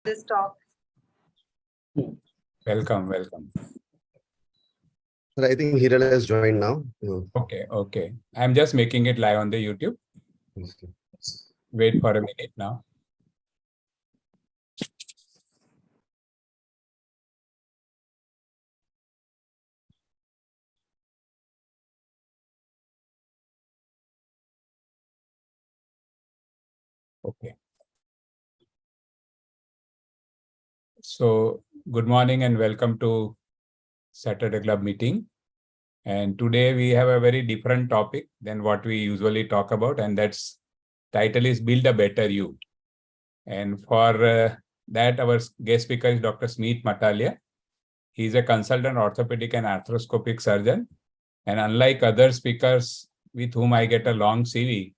this talk. Welcome. Sir, I think Hiral has joined now. Okay. I'm just making it live on the YouTube. Wait for a minute now. Okay. So, good morning and welcome to Saturday Club meeting. And today we have a very different topic than what we usually talk about, and that's title is Build a Better You. And for that, our guest speaker is Dr. Smith Matalia. He's a consultant orthopedic and arthroscopic surgeon. And unlike other speakers with whom I get a long CV,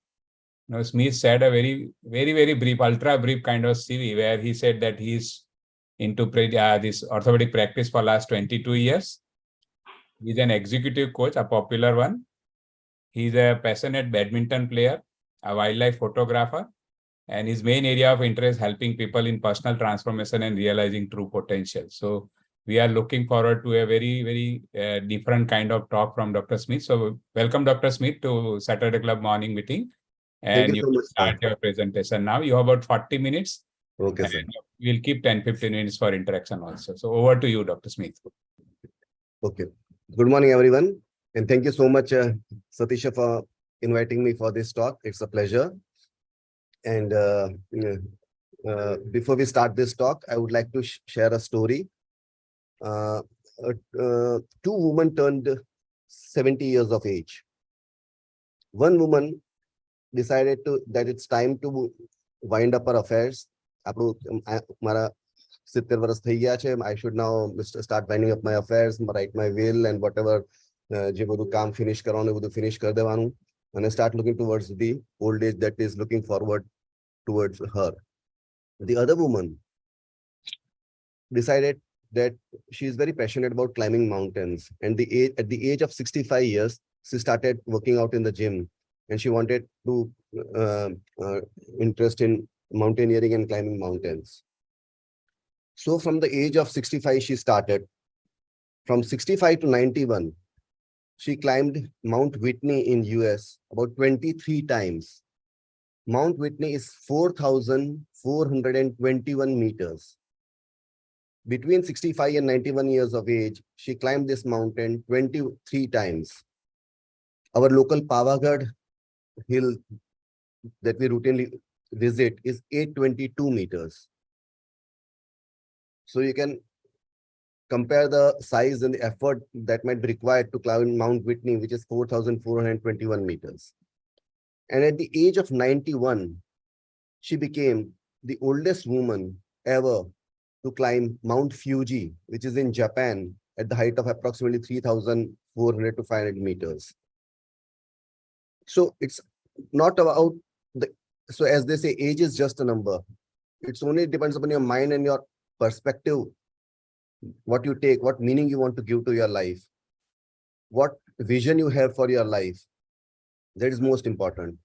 Smith said a very brief, ultra brief kind of CV where he said that he's into this orthopedic practice for last 22 years. He's an executive coach, a popular one. He's a passionate badminton player, a wildlife photographer, and his main area of interest is helping people in personal transformation and realizing true potential. So we are looking forward to a very different kind of talk from Dr. Smith. So welcome, Dr. Smith, to Saturday Club morning meeting. And you so start your presentation now. You have about 40 minutes. Okay, sir. We'll keep 10-15 minutes for interaction also. So over to you, Dr. Smith. Okay. Good morning, everyone. And thank you so much, Satisha, for inviting me for this talk. It's a pleasure. And before we start this talk, I would like to share a story. Two women turned 70 years of age. One woman decided that it's time to wind up her affairs. I should now start winding up my affairs, write my will and whatever finish and I start looking towards the old age that is looking forward towards her. The other woman decided that she is very passionate about climbing mountains, and at the age of 65 years, she started working out in the gym, and she wanted to interest in mountaineering and climbing mountains. So from the age of 65, she started. From 65 to 91, she climbed Mount Whitney in US about 23 times. Mount Whitney is 4,421 meters. Between 65 and 91 years of age, she climbed this mountain 23 times. Our local Pavagadh hill that we routinely visit is 822 meters. So you can compare the size and the effort that might be required to climb Mount Whitney, which is 4,421 meters. And at the age of 91, she became the oldest woman ever to climb Mount Fuji, which is in Japan, at the height of approximately 3,400 to 500 meters. So it's not about so as they say, age is just a number. It's only depends upon your mind and your perspective, what you take, what meaning you want to give to your life, what vision you have for your life. That is most important.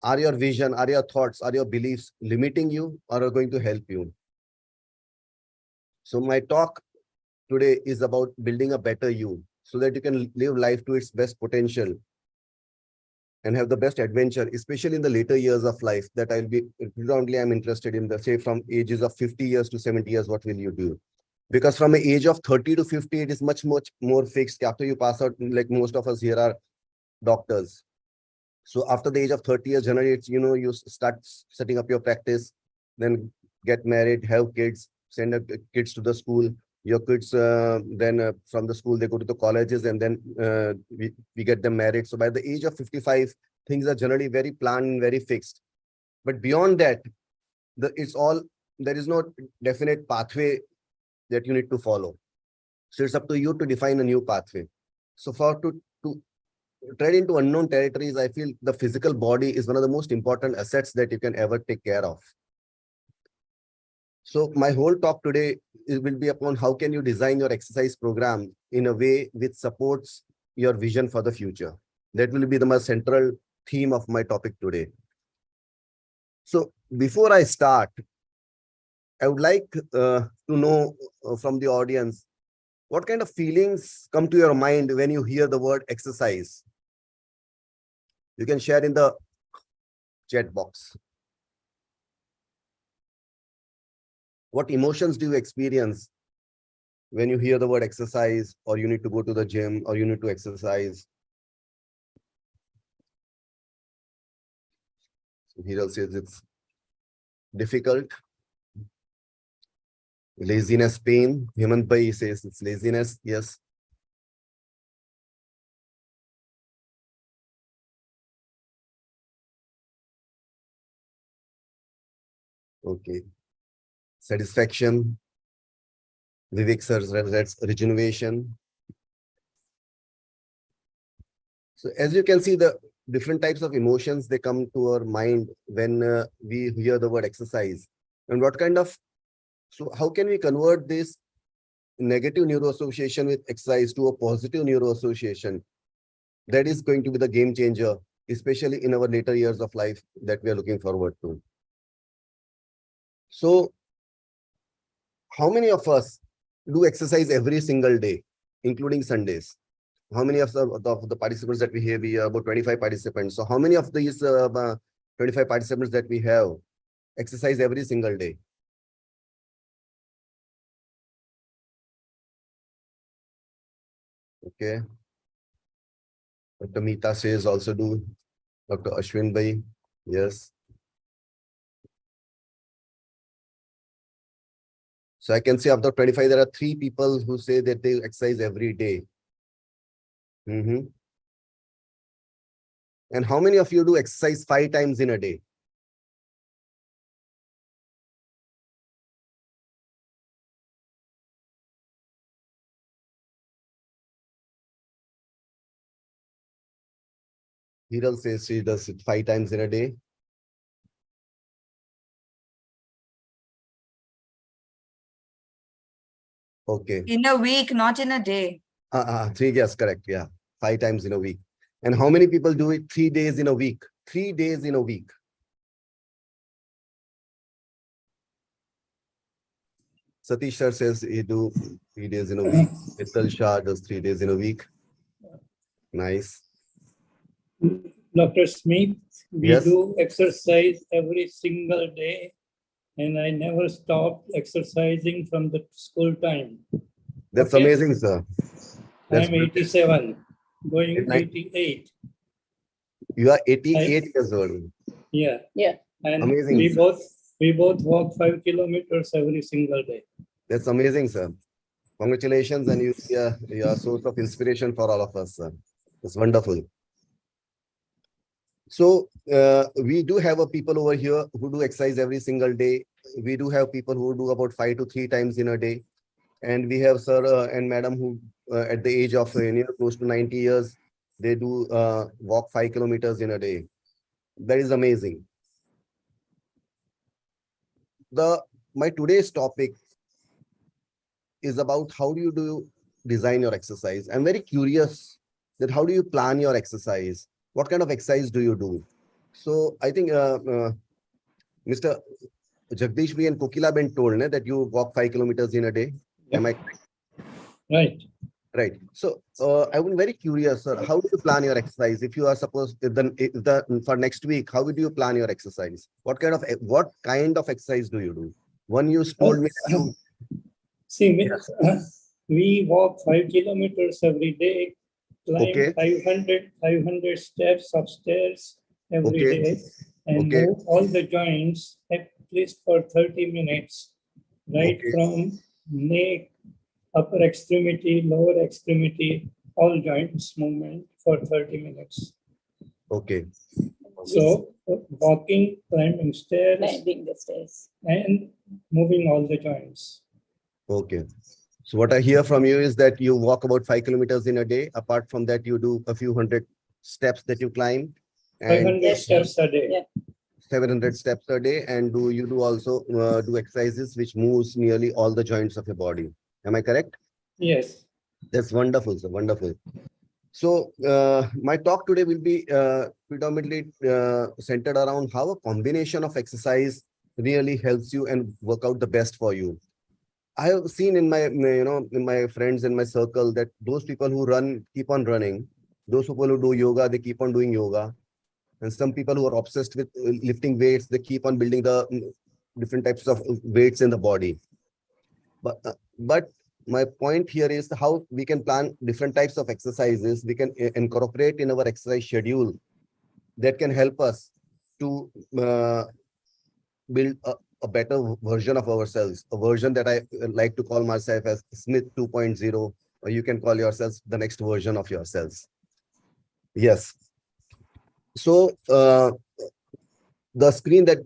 Are your vision, are your thoughts, are your beliefs limiting you or are going to help you? So my talk today is about building a better you so that you can live life to its best potential and have the best adventure, especially in the later years of life that predominantly I'm interested in, say from ages of 50 years to 70 years, what will you do? Because from an age of 30 to 50, it is much more fixed. After you pass out, like most of us here are doctors. So after the age of 30 years, generally it's, you start setting up your practice, then get married, have kids, send kids to the school. Your kids, then from the school, they go to the colleges and then we get them married. So by the age of 55, things are generally very planned, very fixed. But beyond that, there is no definite pathway that you need to follow. So it's up to you to define a new pathway. So to tread into unknown territories, I feel the physical body is one of the most important assets that you can ever take care of. So my whole talk today will be upon how can you design your exercise program in a way which supports your vision for the future. That will be the most central theme of my topic today. So before I start, I would like to know from the audience, what kind of feelings come to your mind when you hear the word exercise? You can share in the chat box. What emotions do you experience when you hear the word exercise, or you need to go to the gym, or you need to exercise? So Hiral says it's difficult. Laziness, pain. Hemant Bhai says it's laziness. Yes. Okay. Satisfaction. Vivek sir, that's rejuvenation. So as you can see, the different types of emotions, they come to our mind when we hear the word exercise. And what kind of, so how can we convert this negative neuroassociation with exercise to a positive neuroassociation? That is going to be the game changer, especially in our later years of life that we are looking forward to. So how many of us do exercise every single day, including Sundays? How many of the participants that we have? We have about 25 participants. So how many of these 25 participants that we have exercise every single day? Okay. Dr. Meeta says also do. Dr. Ashwin Bhai, yes. So I can say of the 25, there are 3 people who say that they exercise every day. And how many of you do exercise 5 times in a day? Hiral says she does it 5 times in a day. Okay. In a week, not in a day. 3, yes, correct. Yeah. 5 times in a week. And how many people do it 3 days in a week? 3 days in a week. Satish sir says he do 3 days in a week. Vital Shah does 3 days in a week. Nice. Dr. Smith, we Yes. do exercise every single day, and I never stopped exercising from the school time. That's Okay. amazing, sir. That's I'm 87, going Good night. 88. You are 88 years old. Yeah. Yeah. And Amazing. we both walk 5 kilometers every single day. That's amazing, sir. Congratulations, and you're a source of inspiration for all of us, sir. It's wonderful. So we do have people over here who do exercise every single day. We do have people who do about 5 to 3 times in a day. And we have sir and madam who at the age of close to 90 years, they do walk 5 kilometers in a day. That is amazing. My today's topic is about how do you design your exercise. I'm very curious that how do you plan your exercise? What kind of exercise do you do? So I think Mr. Jagdish Bhai and Kokila Ben told that you walk 5 kilometers in a day. Am I correct? Right. Right. So I was very curious, sir. How do you plan your exercise? If you are supposed for next week, how would you plan your exercise? What kind of exercise do you do? One you told me. See, we walk 5 kilometers every day, climb Okay. 500 steps upstairs every Okay. day, and Okay. move all the joints at least for 30 minutes, right Okay. from neck, upper extremity, lower extremity, all joints movement for 30 minutes. Okay. So walking, climbing stairs, Climbing the stairs. and moving all the joints. Okay. So what I hear from you is that you walk about 5 kilometers in a day. Apart from that, you do a few hundred steps that you climb, and 500 steps a day. Yeah. 700 steps a day. And you do also do exercises which moves nearly all the joints of your body. Am I correct? Yes. That's wonderful, sir. Wonderful. So my talk today will be predominantly centered around how a combination of exercise really helps you and work out the best for you. I have seen in my, in my friends in my circle that those people who run keep on running. Those people who do yoga, they keep on doing yoga. And some people who are obsessed with lifting weights, they keep on building the different types of weights in the body. But my point here is how we can plan different types of exercises. We can incorporate in our exercise schedule that can help us to build a better version of ourselves, a version that I like to call myself as Smith 2.0, or you can call yourselves the next version of yourselves. Yes. So the screen that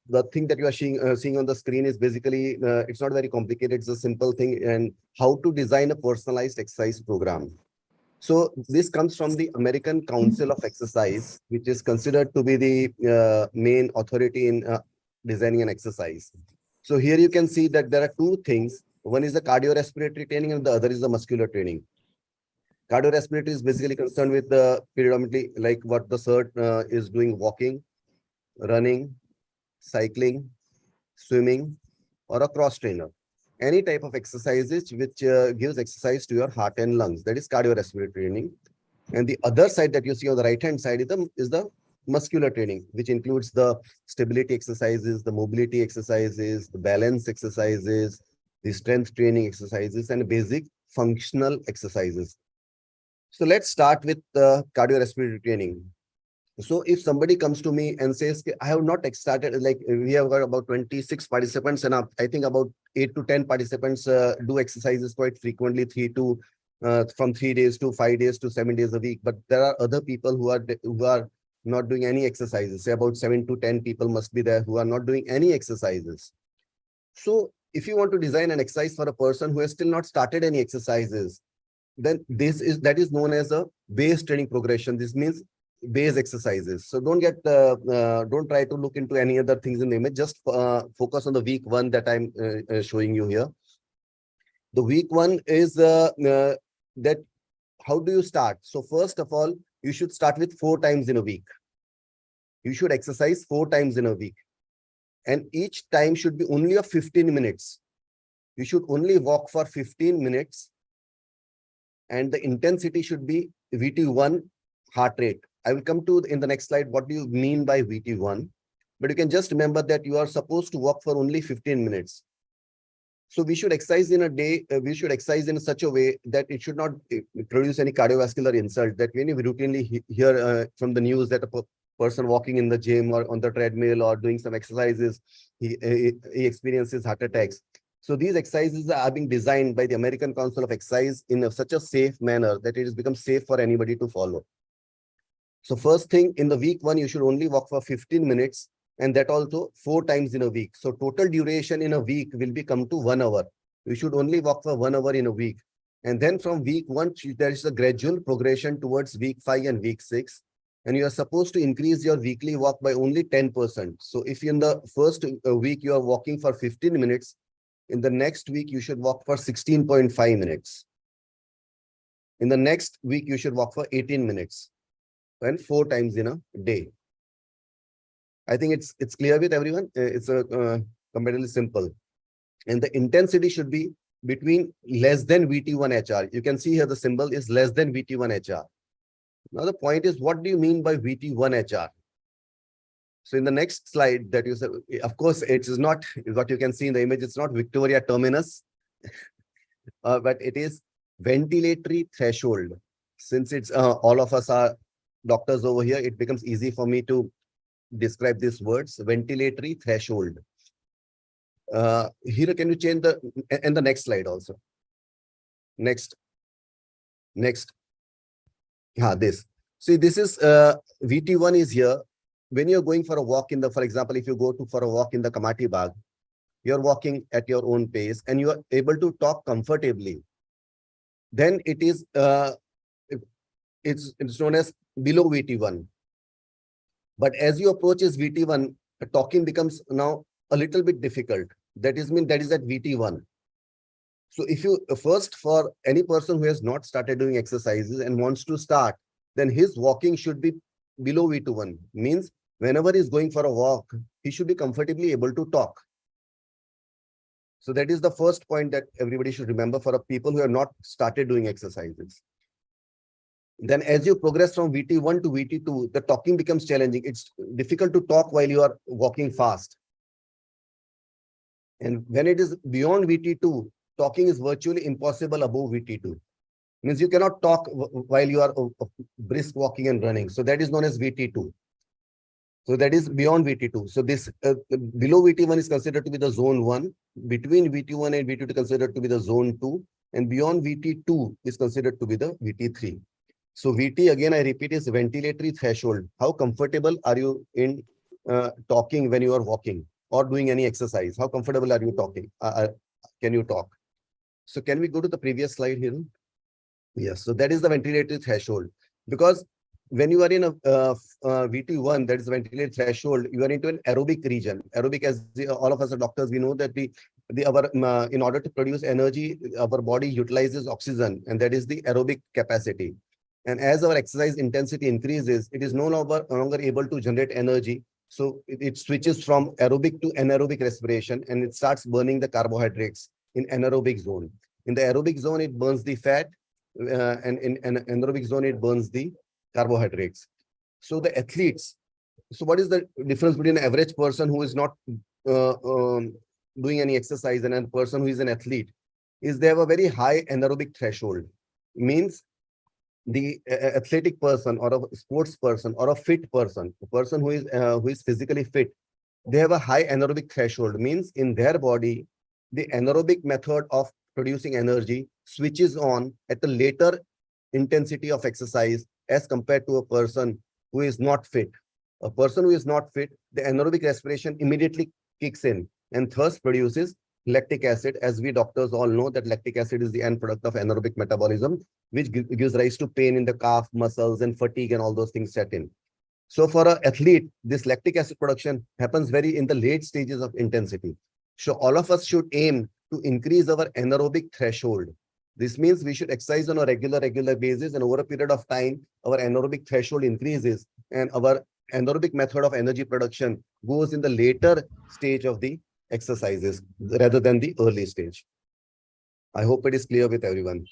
the thing that you are seeing on the screen is basically, it's not very complicated. It's a simple thing, and how to design a personalized exercise program. So this comes from the American Council of Exercise, which is considered to be the main authority in designing an exercise. So here you can see that there are two things. One is the cardiorespiratory training and the other is the muscular training. Cardiorespiratory is basically concerned with the predominantly like what the CERT is doing: walking, running, cycling, swimming, or a cross trainer. Any type of exercises which gives exercise to your heart and lungs. That is cardiorespiratory training. And the other side that you see on the right-hand side is the muscular training, which includes the stability exercises, the mobility exercises, the balance exercises, the strength training exercises, and basic functional exercises. So let's start with the cardiorespiratory training. So if somebody comes to me and says, I have not started, like we have got about 26 participants, and I think about 8 to 10 participants do exercises quite frequently, from 3 days to 5 days to 7 days a week. But there are other people who are not doing any exercises. Say about 7 to 10 people must be there who are not doing any exercises. So if you want to design an exercise for a person who has still not started any exercises, then that is known as a base training progression. This means base exercises. So don't try to look into any other things in the image. Just focus on the week one that I'm showing you here. The week one is that how do you start? So first of all, you should start with 4 times in a week. You should exercise 4 times in a week. And each time should be only of 15 minutes. You should only walk for 15 minutes. And the intensity should be VT1 heart rate. I will come to in the next slide what do you mean by VT1, but you can just remember that you are supposed to walk for only 15 minutes. So we should exercise in a day, we should exercise in such a way that it should not produce any cardiovascular insult. That when you routinely hear from the news that a person walking in the gym or on the treadmill or doing some exercises, he experiences heart attacks. So these exercises are being designed by the American Council of Exercise in such a safe manner that it has become safe for anybody to follow. So first thing, in the week one, you should only walk for 15 minutes, and that also 4 times in a week. So total duration in a week will become to 1 hour. You should only walk for 1 hour in a week. And then from week 1, there is a gradual progression towards week 5 and week 6. And you are supposed to increase your weekly walk by only 10%. So if in the first week you are walking for 15 minutes, in the next week you should walk for 16.5 minutes. In the next week, you should walk for 18 minutes. And 4 times in a day. I think it's clear with everyone. It's comparatively simple. And the intensity should be between less than VT1 HR. You can see here the symbol is less than VT1 HR. Now the point is, what do you mean by VT1 HR? So in the next slide that you said, of course, it is not what you can see in the image. It's not Victoria Terminus, but it is ventilatory threshold. Since it's all of us are doctors over here, it becomes easy for me to describe these words. Ventilatory threshold. Here, can you change the next slide also? Next. Yeah, this. See, this is VT1 is here. When you're going for a walk in the, for example, if you go for a walk in the Kamati Bagh, you're walking at your own pace and you are able to talk comfortably. Then it is it's known as below VT1. But as you approach VT1, talking becomes now a little bit difficult. That is at VT1. So if you first, for any person who has not started doing exercises and wants to start, then his walking should be below VT1. Means whenever he's going for a walk, he should be comfortably able to talk. So that is the first point that everybody should remember for people who have not started doing exercises. Then as you progress from VT1 to VT2, the talking becomes challenging. It's difficult to talk while you are walking fast. And when it is beyond VT2, talking is virtually impossible above VT2. Means you cannot talk while you are brisk walking and running. So that is known as VT2. So that is beyond VT2. So this below VT1 is considered to be the zone 1. Between VT1 and VT2 considered to be the zone 2. And beyond VT2 is considered to be the VT3. So VT, again, I repeat, is ventilatory threshold. How comfortable are you in talking when you are walking or doing any exercise? How comfortable are you talking? Can you talk? So can we go to the previous slide here? Yes, so that is the ventilatory threshold. Because when you are in a VT1, that is the ventilatory threshold, you are into an aerobic region. Aerobic, as all of us are doctors, we know that in order to produce energy, our body utilizes oxygen, and that is the aerobic capacity. And as our exercise intensity increases, it is no longer able to generate energy. So it switches from aerobic to anaerobic respiration, and it starts burning the carbohydrates in anaerobic zone. In the aerobic zone, it burns the fat, and in an anaerobic zone, it burns the carbohydrates. So the athletes, so what is the difference between an average person who is not doing any exercise and a person who is an athlete? Is they have a very high anaerobic threshold. Means the athletic person or a sports person or a fit person, a person who is physically fit, they have a high anaerobic threshold. Means in their body, the anaerobic method of producing energy switches on at a later intensity of exercise as compared to a person who is not fit. A person who is not fit, the anaerobic respiration immediately kicks in and thus produces lactic acid. As we doctors all know that lactic acid is the end product of anaerobic metabolism, which gives rise to pain in the calf muscles and fatigue and all those things set in. So for an athlete, this lactic acid production happens very in the late stages of intensity. So all of us should aim to increase our anaerobic threshold. This means we should exercise on a regular basis, and over a period of time, our anaerobic threshold increases and our anaerobic method of energy production goes in the later stage of the exercises rather than the early stage. I hope it is clear with everyone.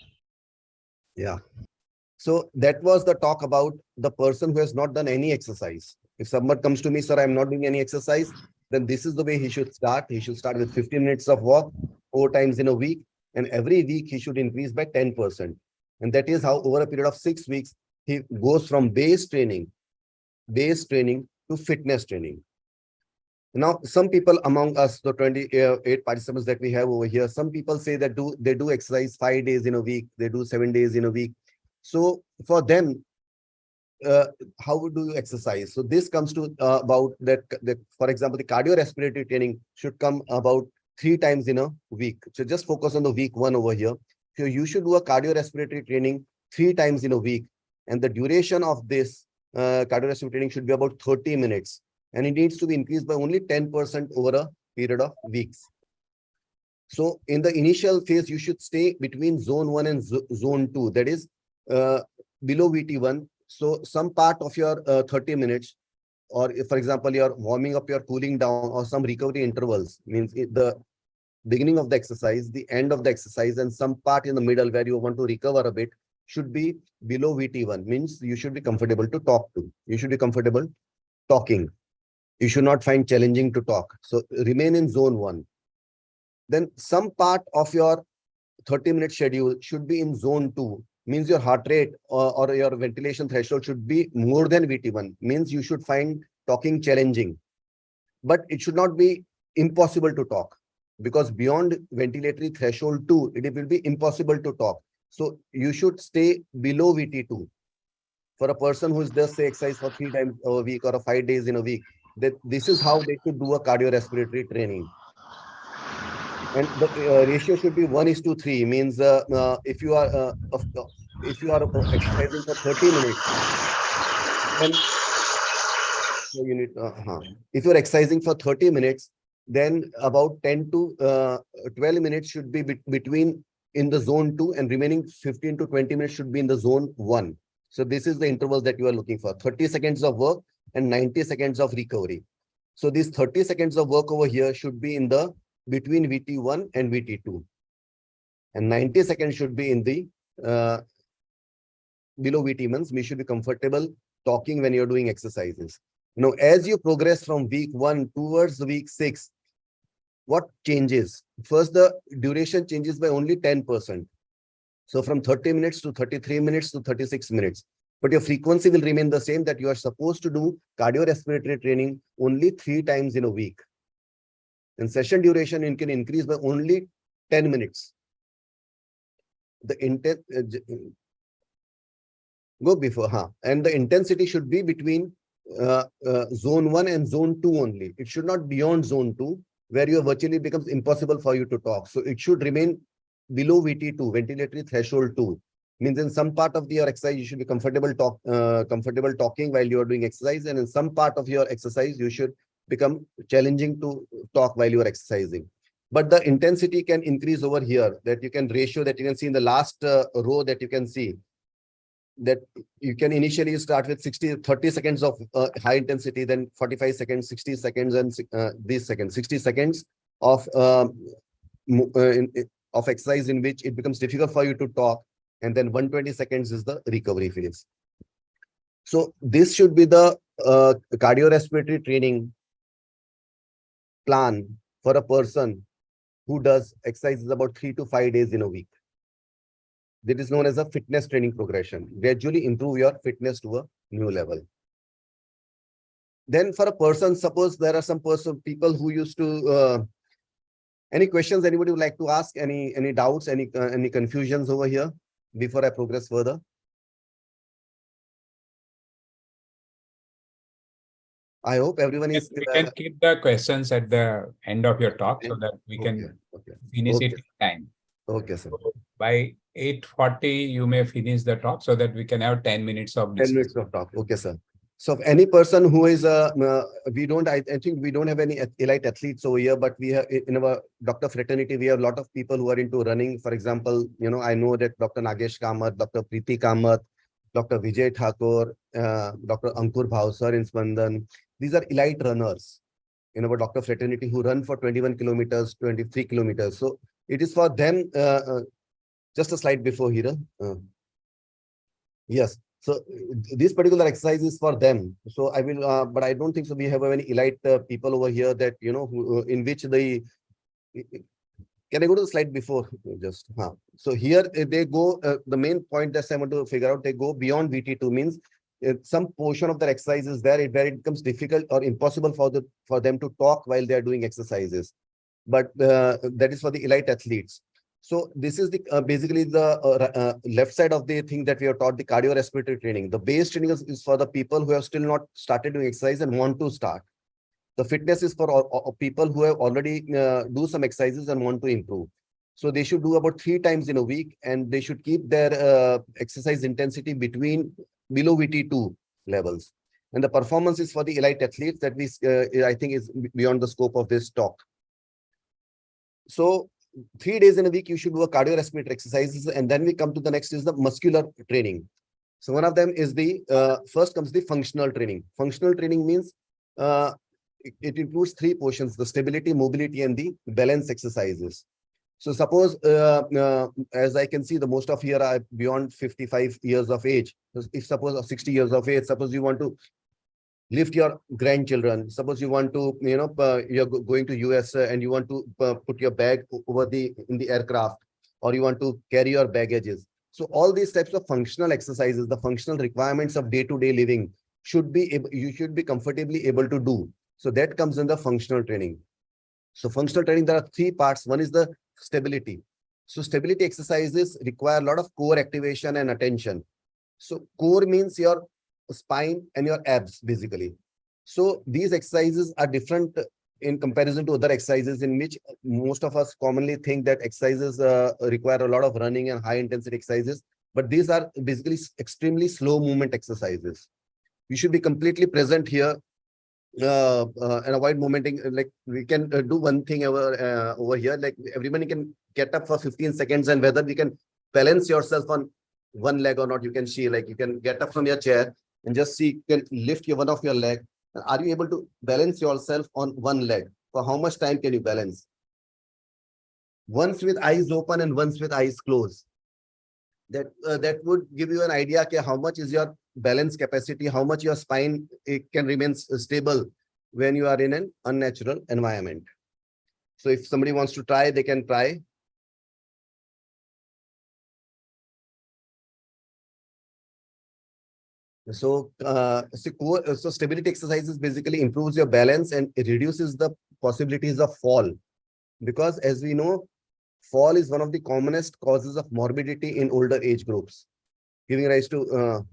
Yeah. So that was the talk about the person who has not done any exercise. If someone comes to me, sir, I'm not doing any exercise, then this is the way he should start. He should start with 15 minutes of walk 4 times in a week. And every week he should increase by 10%. And that is how over a period of 6 weeks, he goes from base training to fitness training. Now, some people among us, the 28 participants that we have over here, some people say that they do exercise 5 days in a week, they do 7 days in a week. So for them, how do you exercise? So this comes to about that, for example, the cardiorespiratory training should come about 3 times in a week. So just focus on the week 1 over here. So you should do a cardiorespiratory training 3 times in a week. And the duration of this cardiorespiratory training should be about 30 minutes. And it needs to be increased by only 10% over a period of weeks. So in the initial phase, you should stay between zone 1 and zone 2. That is below VT1. So some part of your 30 minutes, or if, for example, you're warming up, you're cooling down, or some recovery intervals, means the beginning of the exercise, the end of the exercise, and some part in the middle where you want to recover a bit should be below VT1. Means you should be comfortable to talk to. You should be comfortable talking. You should not find challenging to talk. So remain in zone 1. Then some part of your 30-minute schedule should be in zone 2. Means your heart rate or your ventilation threshold should be more than VT1. Means you should find talking challenging. But it should not be impossible to talk, because beyond ventilatory threshold 2, it will be impossible to talk. So you should stay below VT2. For a person who is just say exercise for 3 times a week or 5 days in a week, that this is how they should do a cardiorespiratory training. And the ratio should be 1:3. Means if you are exercising for 30 minutes, then so you need if you're exercising for 30 minutes, then about 10 to 12 minutes should be between in the zone 2, and remaining 15 to 20 minutes should be in the zone 1. So this is the interval that you are looking for. 30 seconds of work, and 90 seconds of recovery. So these 30 seconds of work over here should be in the between VT1 and VT2. And 90 seconds should be in the below VT, means we should be comfortable talking when you're doing exercises. Now, as you progress from week 1 towards week 6, what changes? First, the duration changes by only 10%. So from 30 minutes to 33 minutes to 36 minutes. But your frequency will remain the same, that you are supposed to do cardiorespiratory training only 3 times in a week. And session duration you can increase by only 10 minutes. The intent go before, and the intensity should be between zone 1 and zone 2 only. It should not beyond zone 2, where you virtually becomes impossible for you to talk. So it should remain below VT2, ventilatory threshold 2. Means in some part of your exercise you should be comfortable talking while you are doing exercise, and in some part of your exercise you should become challenging to talk while you are exercising. But the intensity can increase over here, that you can ratio that you can see in the last row, that you can see that you can initially start with 30 seconds of high intensity, then 45 seconds, 60 seconds, and these seconds, 60 seconds of exercise in which it becomes difficult for you to talk, and then 120 seconds is the recovery phase. So this should be the cardiorespiratory training plan for a person who does exercises about 3 to 5 days in a week. That is known as a fitness training progression. Gradually improve your fitness to a new level. Then for a person, suppose there are some people who used to, any questions anybody would like to ask, any doubts, any confusions over here before I progress further? I hope everyone is. We can keep the questions at the end of your talk so that we can finish it in time. Okay, sir. So by 8:40, you may finish the talk so that we can have 10 minutes of 10 discussion. minutes of talk. Okay, sir. So if any person who is I think we don't have any elite athletes over here, but we have in our doctor fraternity, we have a lot of people who are into running. For example, I know that Dr. Nagesh Kamath, Dr. Preeti Kamath, Dr. Vijay Thakur, Dr. Ankur Bhavsar in Spandan. These are elite runners in our doctor fraternity who run for 21 kilometers, 23 kilometers. So it is for them. Just a slide before here. Yes. So this particular exercise is for them. So I will, but I don't think so. We have any elite people over here that, who, in which the, can I go to the slide before just, So here they go, the main point that I want to figure out, they go beyond VT2, means some portion of their exercise is where it becomes difficult or impossible for them to talk while they are doing exercises. But that is for the elite athletes. So this is the basically the left side of the thing that we have taught, the cardiorespiratory training. The base training is for the people who have still not started doing exercise and want to start. The fitness is for people who have already do some exercises and want to improve. So they should do about 3 times in a week, and they should keep their exercise intensity below VT2 levels. And the performance is for the elite athletes that I think is beyond the scope of this talk. So 3 days in a week, you should do a cardiorespiratory exercises, and then we come to the next is the muscular training. So one of them is the first comes the functional training. Functional training means it includes 3 portions: the stability, mobility, and the balance exercises. So suppose, as I can see, the most of here are beyond 55 years of age. If suppose 60 years of age, suppose you want to lift your grandchildren. Suppose you want to, you're going to US and you want to put your bag over in the aircraft, or you want to carry your baggages. So all these types of functional exercises, the functional requirements of day-to-day living you should be comfortably able to do. So that comes in the functional training. So functional training, there are 3 parts. One is the stability. So stability exercises require a lot of core activation and attention. So core means your spine and your abs, basically. So these exercises are different in comparison to other exercises, in which most of us commonly think that exercises require a lot of running and high intensity exercises, but these are basically extremely slow movement exercises. You should be completely present here and avoid momenting. Like we can do one thing over here, like everybody can get up for 15 seconds, and whether we can balance yourself on one leg or not, you can see, like you can get up from your chair And just see, you can lift one of your leg. Are you able to balance yourself on one leg? For how much time can you balance? Once with eyes open and once with eyes closed. That would give you an idea okay, how much is your balance capacity, how much your spine can remain stable when you are in an unnatural environment. So if somebody wants to try, they can try. So, so stability exercises basically improves your balance and it reduces the possibilities of fall. Because as we know, fall is one of the commonest causes of morbidity in older age groups, giving rise to,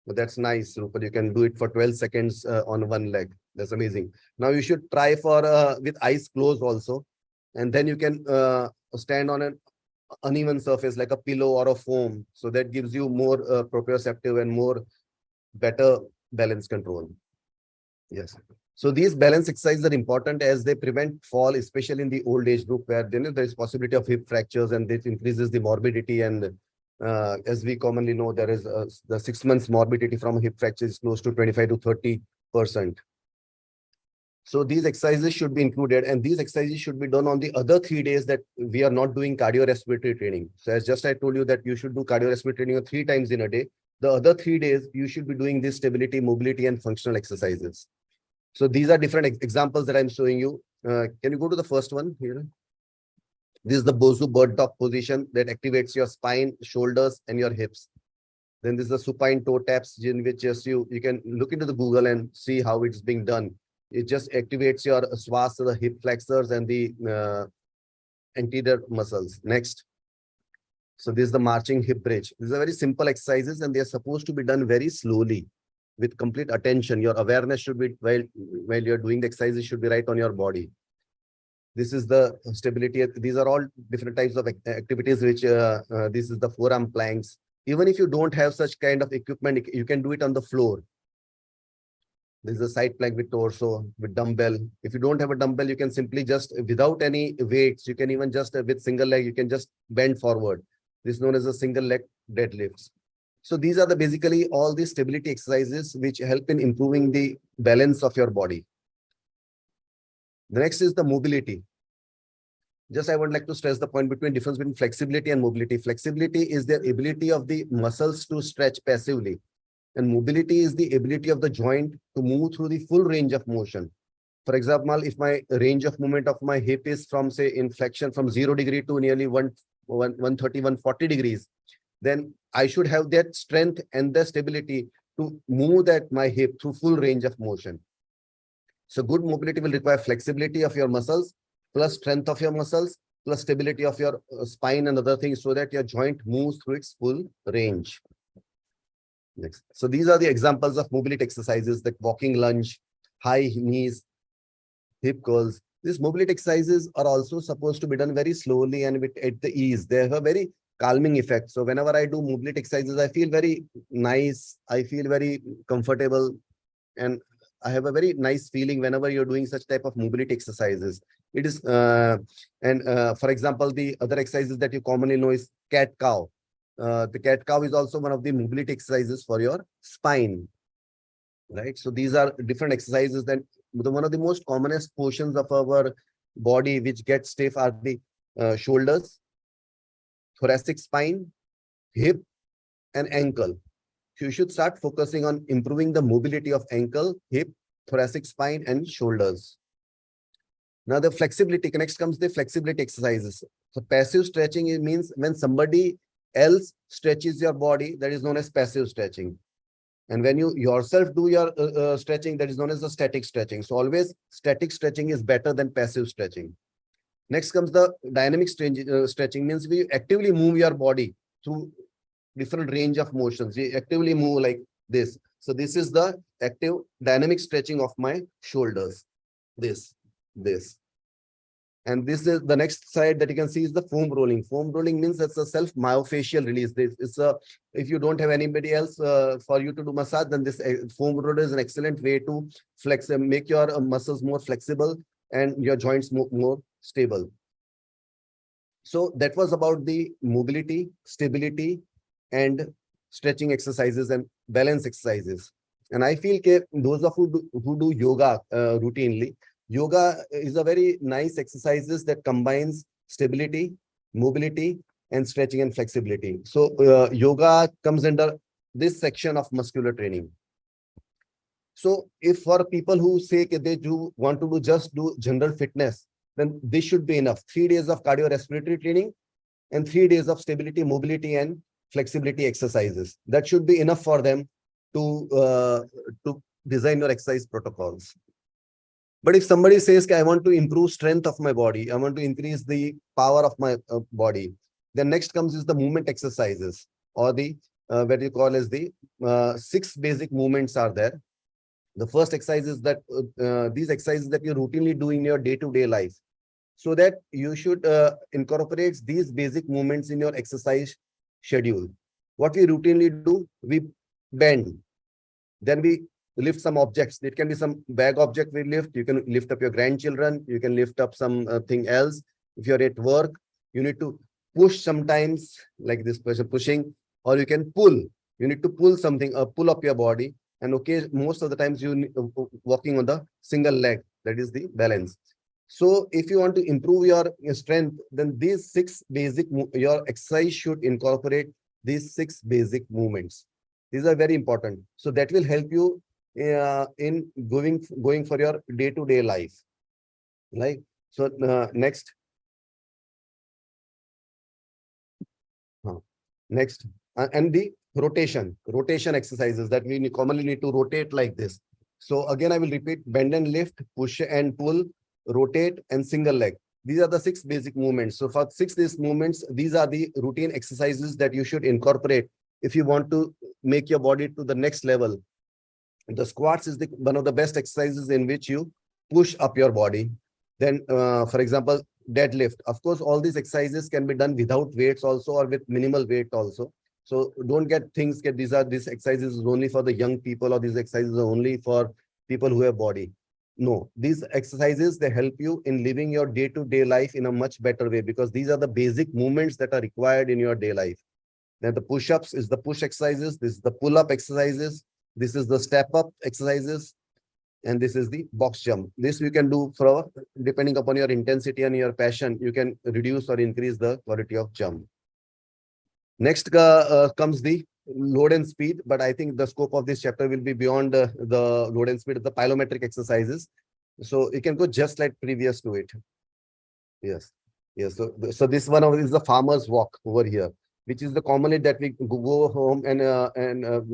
that's nice, Rupal. You can do it for 12 seconds on one leg. That's amazing. Now you should try for with eyes closed also. And then you can stand on an uneven surface like a pillow or a foam. So that gives you more proprioceptive and more better balance control. Yes. So these balance exercises are important as they prevent fall, especially in the old age group where then there is possibility of hip fractures and this increases the morbidity. And as we commonly know, there is the 6 months morbidity from hip fracture is close to 25 to 30%. So these exercises should be included, and these exercises should be done on the other 3 days that we are not doing cardiorespiratory training. So as just I told you that you should do cardiorespiratory training 3 times in a day. The other 3 days, you should be doing this stability, mobility, and functional exercises. So these are different examples that I'm showing you. Can you go to the first one here? This is the Bosu bird dog position that activates your spine, shoulders, and your hips. Then this is the supine toe taps, in which just you can look into the Google and see how it's being done. It just activates your swasa, the hip flexors, and the anterior muscles. Next. So this is the marching hip bridge. These are very simple exercises and they are supposed to be done very slowly with complete attention. Your awareness should be, while you're doing the exercises, should be right on your body. This is the stability. These are all different types of activities, which this is the forearm planks. Even if you don't have such kind of equipment, you can do it on the floor. This is a side plank with torso, with dumbbell. If you don't have a dumbbell, you can simply just, without any weights, you can even just with single leg, you can just bend forward. This is known as a single leg deadlifts. So these are the basically all the stability exercises which help in improving the balance of your body. The next is the mobility. Just I would like to stress the point difference between flexibility and mobility. Flexibility is the ability of the muscles to stretch passively. And mobility is the ability of the joint to move through the full range of motion. For example, if my range of movement of my hip is from, say, in flexion from 0 degree to nearly 130, 140 degrees, then I should have that strength and the stability to move that my hip through full range of motion. So good mobility will require flexibility of your muscles, plus strength of your muscles, plus stability of your spine and other things so that your joint moves through its full range. Next. So these are the examples of mobility exercises, like walking lunge, high knees, hip curls. These mobility exercises are also supposed to be done very slowly and at the ease. They have a very calming effect. So whenever I do mobility exercises, I feel very nice. I feel very comfortable. And I have a very nice feeling whenever you're doing such type of mobility exercises. It is, for example, the other exercises that you commonly know is cat-cow. The cat-cow is also one of the mobility exercises for your spine, right? So these are different exercises. That one of the most commonest portions of our body which get stiff are the shoulders, thoracic spine, hip, and ankle. So you should start focusing on improving the mobility of ankle, hip, thoracic spine, and shoulders. Now the flexibility, next comes the flexibility exercises. So passive stretching, it means when somebody else stretches your body, that is known as passive stretching. And when you yourself do your stretching, that is known as the static stretching. So always static stretching is better than passive stretching. Next comes the dynamic stretching, means we actively move your body through different range of motions. We actively move like this. So this is the active dynamic stretching of my shoulders. This. And this is the next side that you can see is the foam rolling. Foam rolling means it's a self myofascial release. This is a, if you don't have anybody else for you to do massage, then this foam roller is an excellent way to flex and make your muscles more flexible and your joints more stable. So that was about the mobility, stability, and stretching exercises and balance exercises. And I feel that those of who do yoga routinely, yoga is a very nice exercises that combines stability, mobility, and stretching and flexibility. So yoga comes under this section of muscular training. So if for people who say that they do want to just do general fitness, then this should be enough. 3 days of cardiorespiratory training and 3 days of stability, mobility, and flexibility exercises. That should be enough for them to design your exercise protocols. But if somebody says, I want to improve strength of my body, I want to increase the power of my body, then next comes is the movement exercises, or the what you call as the 6 basic movements are there. The first exercise is that these exercises that you routinely do in your day-to-day life, so that you should incorporate these basic movements in your exercise schedule. What we routinely do, we bend, then we lift some objects. It can be some bag object we lift. You can lift up your grandchildren. You can lift up something else. If you're at work, you need to push sometimes, like this person pushing, or you can pull. You need to pull something, pull up your body. And okay, most of the times you walking on the single leg, that is the balance. So if you want to improve your strength, then these 6 basic, your exercise should incorporate these 6 basic movements. These are very important. So that will help you in going for your day-to-day life. Like, so next. Next, and the rotation exercises that we commonly need to rotate like this. So again, I will repeat: bend and lift, push and pull, rotate, and single leg. These are the 6 basic movements. So for 6 these movements, these are the routine exercises that you should incorporate if you want to make your body to the next level. The squats is one of the best exercises in which you push up your body. Then, for example, deadlift. Of course, all these exercises can be done without weights also, or with minimal weight also. So don't get these exercises only for the young people, or these exercises are only for people who have body. No, these exercises, they help you in living your day-to-day life in a much better way, because these are the basic movements that are required in your day life. Then the push-ups is the push exercises. This is the pull-up exercises. This is the step-up exercises. And this is the box jump. This you can do for, depending upon your intensity and your passion, you can reduce or increase the quality of jump. Next comes the load and speed, but I think the scope of this chapter will be beyond the load and speed of the plyometric exercises. So you can go just like previous to it. Yes. Yes. So this one is the farmer's walk over here, which is the commonly that we go home and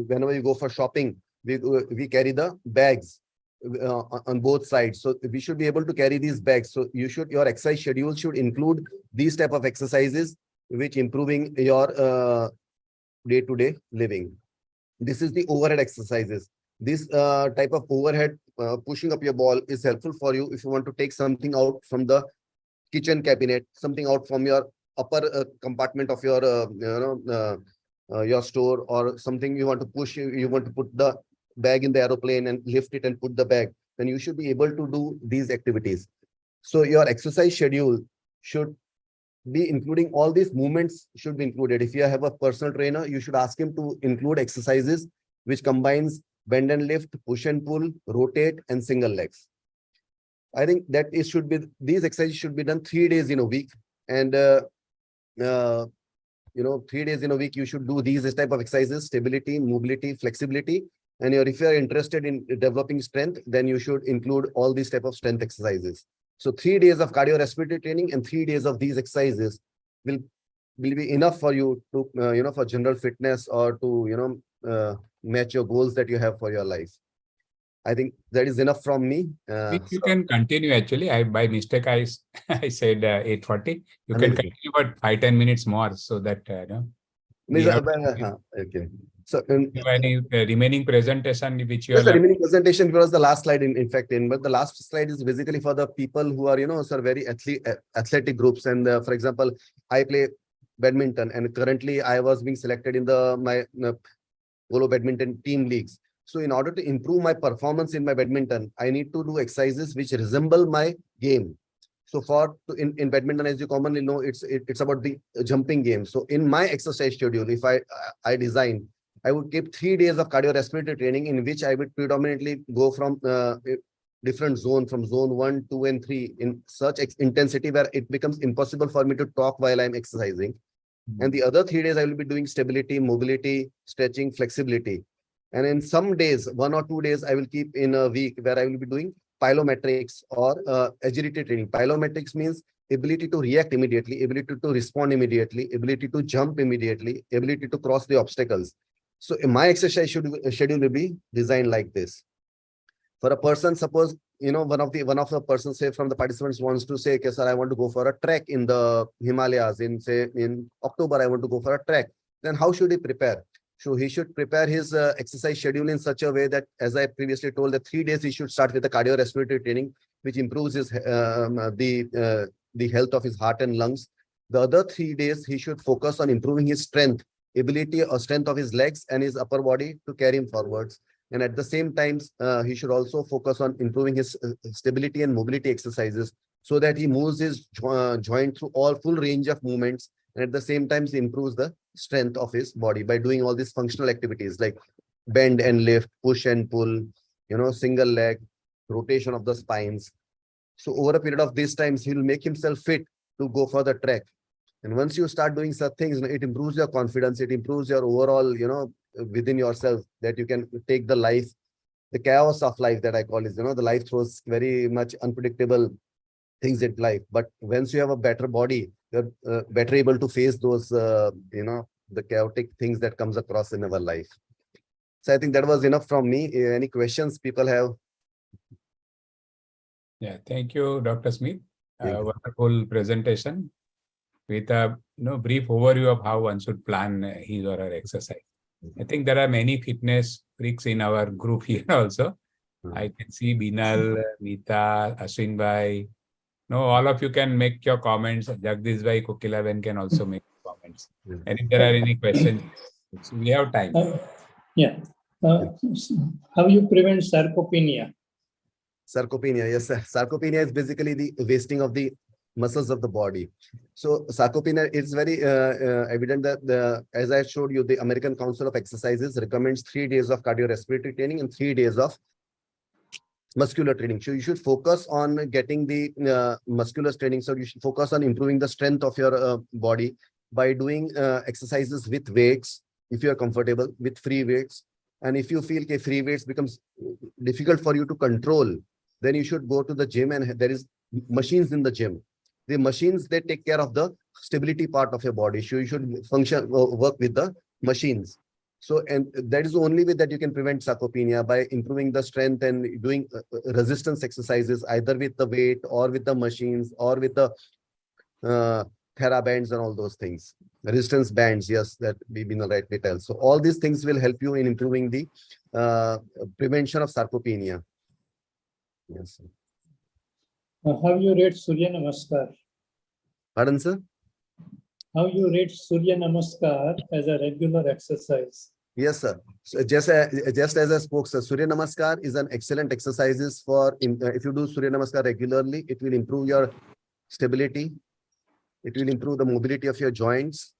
whenever you go for shopping, we carry the bags on both sides. So we should be able to carry these bags. So your exercise schedule should include these type of exercises, which improving your day-to-day living. This is the overhead exercises. This type of overhead pushing up your ball is helpful for you if you want to take something out from the kitchen cabinet, something out from your upper compartment of your your store, or something you want to push. You want to put the bag in the aeroplane and lift it and put the bag. Then you should be able to do these activities. So your exercise schedule should be including all these movements should be included. If you have a personal trainer, you should ask him to include exercises which combines bend and lift, push and pull, rotate, and single legs. I think that these exercises should be done 3 days in a week. And 3 days in a week, you should do these type of exercises: stability, mobility, flexibility. And if you are interested in developing strength, then you should include all these type of strength exercises. So 3 days of cardiorespiratory training and 3 days of these exercises will be enough for you to, for general fitness, or to, match your goals that you have for your life. I think that is enough from me. You can continue. Actually, by mistake, I said 8:40. You can continue, but 5-10 minutes more, so that okay. So any remaining presentation which you the are remaining presentation was the last slide but the last slide is basically for the people who are, very athletic groups. And for example, I play badminton, and currently I was being selected in my polo badminton team leagues. So in order to improve my performance in my badminton, I need to do exercises which resemble my game. So in badminton, as you commonly know, it's about the jumping game. So in my exercise schedule, if I design I would keep 3 days of cardiorespiratory training in which I would predominantly go from different zone, from zone 1, 2, and 3 in such intensity where it becomes impossible for me to talk while I'm exercising. And the other 3 days I will be doing stability, mobility, stretching, flexibility. And in some days, 1 or 2 days, I will keep in a week where I will be doing plyometrics or agility training. Plyometrics means ability to react immediately, ability to respond immediately, ability to jump immediately, ability to cross the obstacles. So my exercise schedule will be designed like this. For a person, suppose, one of the persons, say from the participants, wants to say, okay, sir, I want to go for a trek in the Himalayas in October, I want to go for a trek. Then how should he prepare? So he should prepare his exercise schedule in such a way that, as I previously told, that 3 days he should start with the cardiorespiratory training, which improves his the health of his heart and lungs. The other 3 days he should focus on improving his strength, ability or strength of his legs and his upper body to carry him forwards. And at the same time, he should also focus on improving his stability and mobility exercises so that he moves his joint through all full range of movements. And at the same time, he improves the strength of his body by doing all these functional activities like bend and lift, push and pull, single leg, rotation of the spines. So over a period of these times, he will make himself fit to go for the trek. And once you start doing such things, it improves your confidence, it improves your overall, within yourself, that you can take the chaos of life that I call is, the life throws very much unpredictable things in life. But once you have a better body, you're better able to face those, the chaotic things that comes across in our life. So I think that was enough from me. Any questions people have? Yeah, thank you, Dr. Smith. Thank you. Wonderful presentation with a brief overview of how one should plan his or her exercise. I think there are many fitness freaks in our group here also. I can see Binal, Meeta, Ashwin Bhai. All of you can make your comments. Jagdish Bhai, Kokilaben can also make comments. And if there are any questions, we have time. How you prevent sarcopenia? Sarcopenia, yes, sir. Sarcopenia is basically the wasting of the muscles of the body. So sarcopenia, it's very evident that as I showed you, the American Council of Exercises recommends 3 days of cardiorespiratory training and 3 days of muscular training. So you should focus on getting the muscular training. So you should focus on improving the strength of your body by doing exercises with weights, if you are comfortable with free weights. And if you feel that free weights becomes difficult for you to control, then you should go to the gym, and there is machines in the gym. The machines, they take care of the stability part of your body. So you should work with the machines. So, and that is the only way that you can prevent sarcopenia, by improving the strength and doing resistance exercises, either with the weight or with the machines or with the TheraBands and all those things. Resistance bands, yes, that we've been rightly tell. So all these things will help you in improving the prevention of sarcopenia. Yes, sir. How you rate Surya Namaskar? Pardon, sir? How you rate Surya Namaskar as a regular exercise? Yes, sir. So just as I spoke, sir, Surya Namaskar is an excellent exercises for, if you do Surya Namaskar regularly, it will improve your stability. It will improve the mobility of your joints.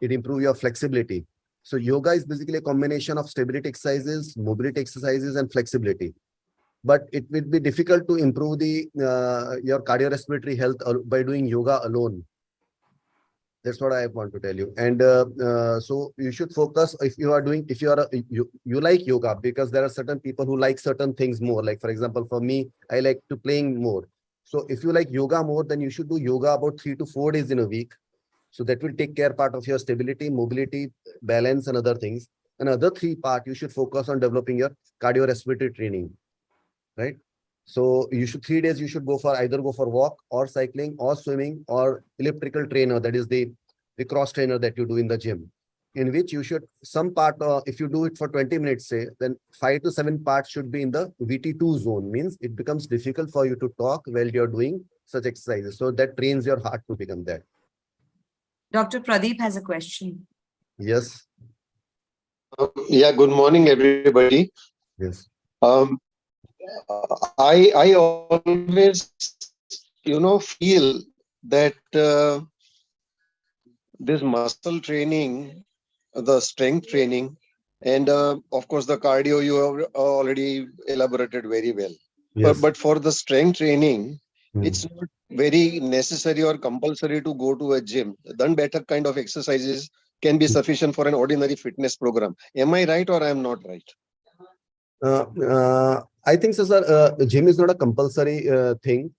It improve your flexibility. So yoga is basically a combination of stability exercises, mobility exercises, and flexibility. But it will be difficult to improve the your cardiorespiratory health by doing yoga alone. That's what I want to tell you. And so you should focus, if you like yoga, because there are certain people who like certain things more. Like, for example, for me, I like to playing more. So if you like yoga more, then you should do yoga about 3 to 4 days in a week. So that will take care part of your stability, mobility, balance, and other things. Another 3 part, you should focus on developing your cardiorespiratory training, right? So you should 3 days, you should either go for walk or cycling or swimming or elliptical trainer, that is the cross trainer that you do in the gym, in which you should, some part, if you do it for 20 minutes, say, then 5 to 7 parts should be in the VT2 zone, means it becomes difficult for you to talk while you're doing such exercises. So that trains your heart to become that. Dr. Pradeep has a question. Yes. Yeah, good morning, everybody. Yes. I always, feel that this muscle training, the strength training, And of course, the cardio you have already elaborated very well. Yes. But for the strength training, Hmm. it's not very necessary or compulsory to go to a gym. Done better kind of exercises can be sufficient for an ordinary fitness program. Am I right or I am not right? I think so, sir. Gym is not a compulsory thing.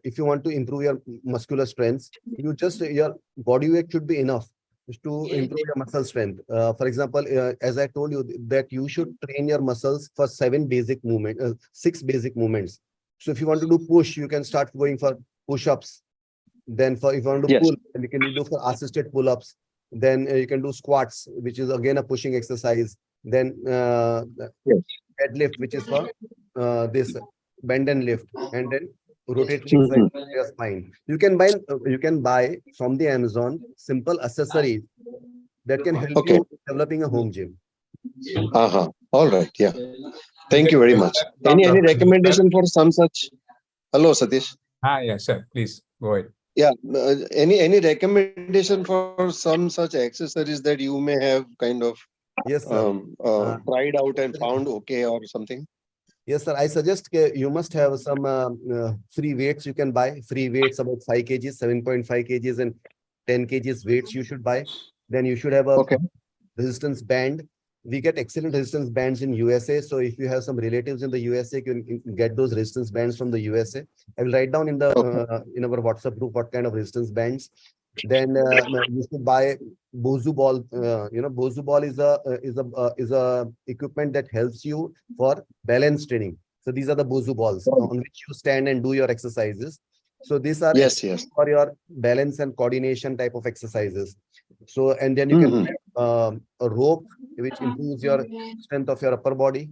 If you want to improve your muscular strength, your body weight should be enough to improve your muscle strength. For example, as I told you that you should train your muscles for 6 basic movements. So if you want to do push, you can start going for push-ups. Then if you want to Yes. pull, then you can do for assisted pull-ups. Then you can do squats, which is again a pushing exercise. Then Yes. deadlift, which is for this bend and lift, and then rotating Mhm. exercise for your spine. You can buy from the Amazon simple accessories that can help Okay. you developing a home gym. All right. Yeah. Thank you very much. Any recommendation for some such? Hello, Satish. Yes, sir. Please go ahead. Yeah. Any recommendation for some such accessories that you may have kind of Yes, sir. tried out and found okay or something? Yes, sir. I suggest you must have some free weights you can buy. Free weights about 5 kgs, 7.5 kgs, and 10 kgs weights you should buy. Then you should have a Okay. resistance band. We get excellent resistance bands in USA. So if you have some relatives in the USA, you can get those resistance bands from the USA. I will write down in the in our WhatsApp group what kind of resistance bands. Then you should buy Bosu ball. Bosu ball is a equipment that helps you for balance training. So these are the Bosu balls on which you stand and do your exercises. So these are Yes. for your balance and coordination type of exercises. So and then you can Mhm. a rope which improves your strength of your upper body.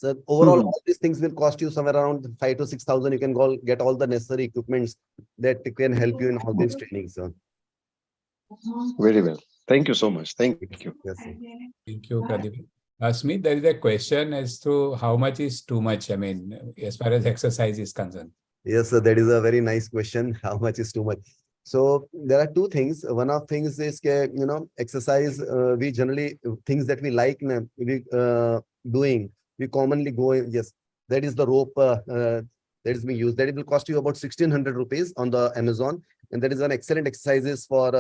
So overall, all these things will cost you somewhere around 5,000 to 6,000. You can go get all the necessary equipments that can help you in all these trainings. So. Very well. Thank you so much. Thank you. Yes, sir. Thank you, Pradeep. Smith, there is a question as to how much is too much, I mean, as far as exercise is concerned. Yes, sir, that is a very nice question. How much is too much? So there are two things. One of things is, exercise. We generally things that we like doing. We commonly go. Yes, that is the rope that is being used. That it will cost you about 1,600 rupees on the Amazon, and that is an excellent exercises for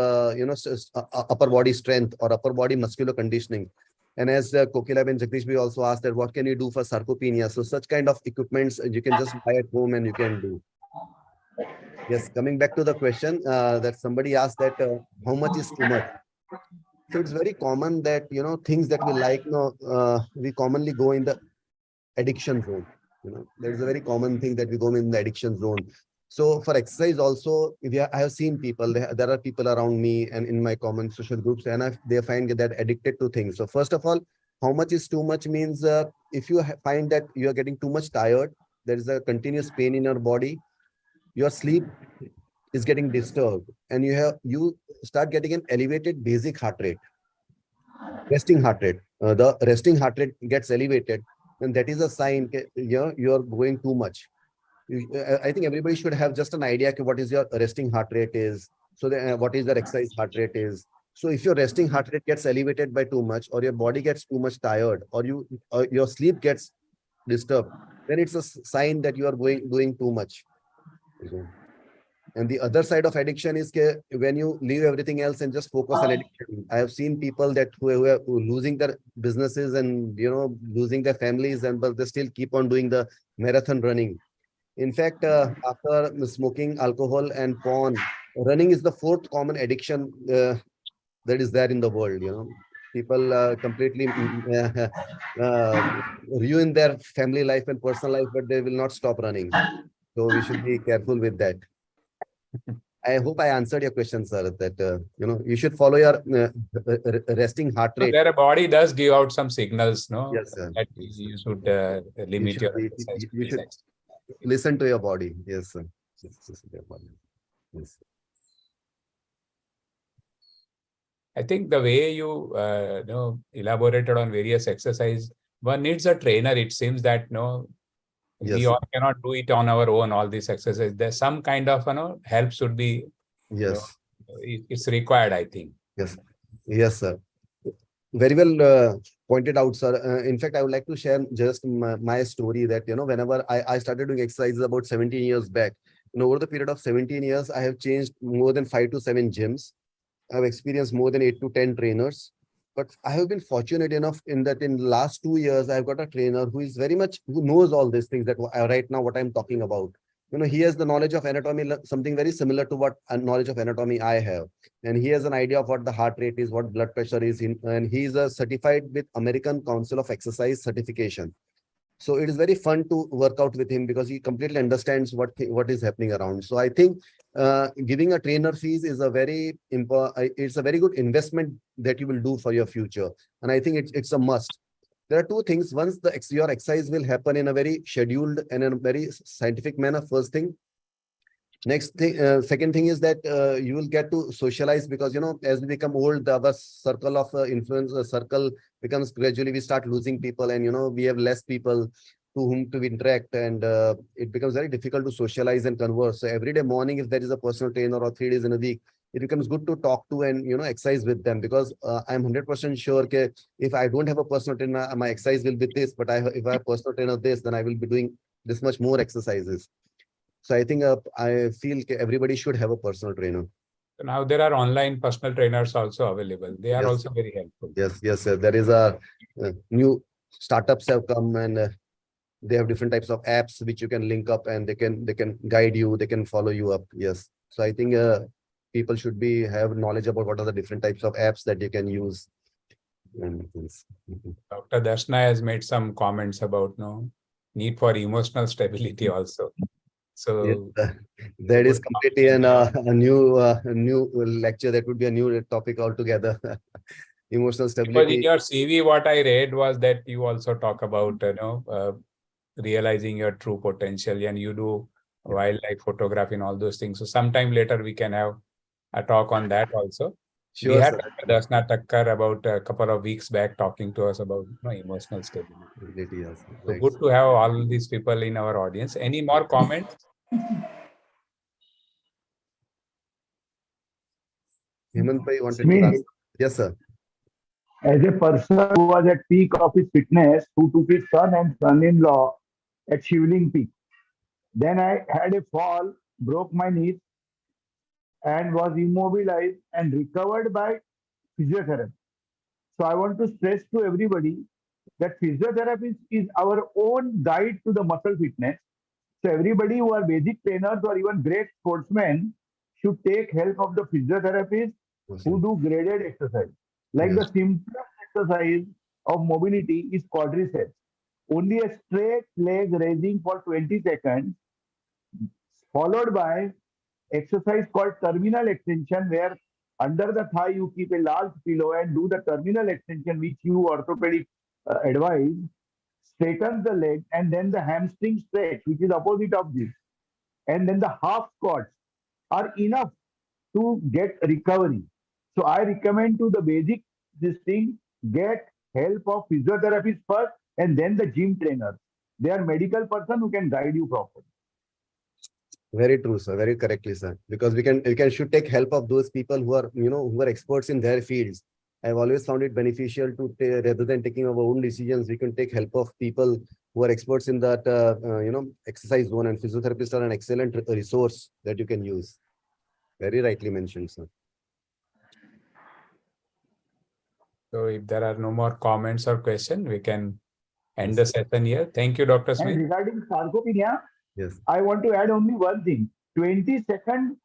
upper body strength or upper body muscular conditioning. And as Kokilab and Jagdish, we also asked that what can you do for sarcopenia? So such kind of equipments you can just buy at home and you can do. Yes, coming back to the question that somebody asked that how much is too much? So it's very common that, things that we like, we commonly go in the addiction zone. That is a very common thing that we go in the addiction zone. So for exercise also, I have seen people, there are people around me and in my common social groups, and they find that addicted to things. So first of all, how much is too much means if you find that you are getting too much tired, there is a continuous pain in your body, your sleep is getting disturbed, and you start getting an elevated basic heart rate, resting heart rate. The resting heart rate gets elevated, and that is a sign you are going too much. I think everybody should have just an idea of what is your resting heart rate is. So what is your exercise heart rate is. So if your resting heart rate gets elevated by too much, or your body gets too much tired, or your sleep gets disturbed, then it's a sign that you are doing too much. And the other side of addiction is when you leave everything else and just focus on addiction. I have seen people that who are losing their businesses and losing their families, but they still keep on doing the marathon running. In fact, after smoking, alcohol, and porn, running is the 4th common addiction that is there in the world. People completely ruin their family life and personal life, but they will not stop running. So we should be careful with that. I hope I answered your question, sir. That you should follow your resting heart rate. Their body does give out some signals, no? Yes, sir. That you should limit your exercise. You should listen to your body. Yes, sir. Listen to your body. Yes. I think the way you elaborated on various exercise, one needs a trainer. It seems that Yes, we all cannot do it on our own. All these exercises, there's some kind of help should be. Yes. It's required, I think. Yes. Yes, sir. Very well pointed out, sir. In fact, I would like to share just my story that, whenever I started doing exercises about 17 years back, over the period of 17 years, I have changed more than 5 to 7 gyms. I've experienced more than 8 to 10 trainers. But I have been fortunate enough in that in the last 2 years, I've got a trainer who is who knows all these things that right now what I'm talking about. He has the knowledge of anatomy, something very similar to what knowledge of anatomy I have. And he has an idea of what the heart rate is, what blood pressure is, and he is certified with American Council of Exercise certification. So it is very fun to work out with him because he completely understands what is happening around. So I think giving a trainer fees is a very good investment that you will do for your future. And I think it's a must. There are two things. Once your exercise will happen in a very scheduled and in a very scientific manner, first thing. Next thing, second thing is that you will get to socialize because, as we become old, our circle of influence circle becomes gradually, we start losing people and, we have less people to whom to interact and it becomes very difficult to socialize and converse. So every day morning, if there is a personal trainer or 3 days in a week, it becomes good to talk to and, exercise with them because I'm 100% sure that if I don't have a personal trainer, my exercise will be this, but if I have personal trainer this, then I will be doing this much more exercises. So I think I feel everybody should have a personal trainer. Now there are online personal trainers also available. They are Yes. also very helpful. Yes, sir. There is a new startups have come and they have different types of apps which you can link up and they can guide you, they can follow you up. Yes. So I think people should have knowledge about what are the different types of apps that you can use. Dr. Darshana has made some comments about need for emotional stability also. So yes, that is completely a new lecture. That would be a new topic altogether. Emotional because stability. in your CV, what I read was that you also talk about realizing your true potential and you do wildlife photography and all those things. So sometime later we can have a talk on that also. Sure, we had sir. Dr. Darshana Thakkar about a couple of weeks back talking to us about emotional stability. Yes, So right. good to have all these people in our audience. Any more comments? Hemant Bhai wanted Me, to ask. Yes, sir. as a person who was at peak of his fitness, who took his son and son-in-law at Shivling Peak. Then I had a fall, broke my knees, and was immobilized and recovered by physiotherapy. So I want to stress to everybody that physiotherapy is our own guide to the muscle fitness. So everybody who are basic trainers or even great sportsmen should take help of the physiotherapists who do graded exercise. Like Yes. the simplest exercise of mobility is quadriceps. Only a straight leg raising for 20 seconds, followed by exercise called terminal extension, where under the thigh you keep a large pillow and do the terminal extension, which you orthopedic advise. Straighten the leg and then the hamstring stretch, which is opposite of this. And then the half squats are enough to get recovery. So I recommend to the basic this thing, get help of physiotherapists first and then the gym trainers. They are medical person who can guide you properly. Very true, sir. Very correctly, sir. Because we should take help of those people who are experts in their fields. I've always found it beneficial to rather than taking our own decisions, we can take help of people who are experts in that exercise zone, and physiotherapists are an excellent resource that you can use. Very rightly mentioned, sir. So if there are no more comments or questions, we can end the session here. Thank you, Dr. And Smith. regarding sarcopenia, Yes. I want to add only one thing. 20 seconds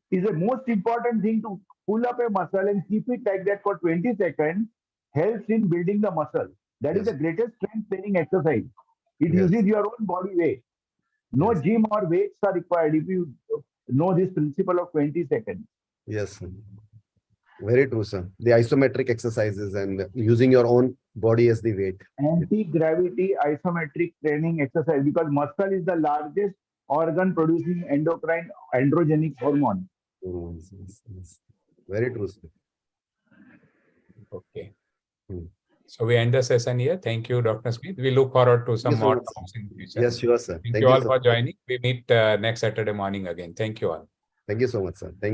is the most important thing to pull up a muscle and keep it like that for 20 seconds helps in building the muscle. That is Yes. the greatest strength training exercise. It Yes. uses your own body weight. No Yes. gym or weights are required if you know this principle of 20 seconds. Yes, sir. Very true, sir. The isometric exercises and using your own body as the weight. Anti-gravity isometric training exercise, because muscle is the largest organ producing androgenic hormone. Yes. Very true, sir. Okay. Hmm. So we end the session here. Thank you, Dr. Smith. We look forward to some you so more much, talks in the future. Yes, sure, sir. Thank you all so for much. joining. We meet next Saturday morning again. Thank you all. Thank you so much, sir. Thank you.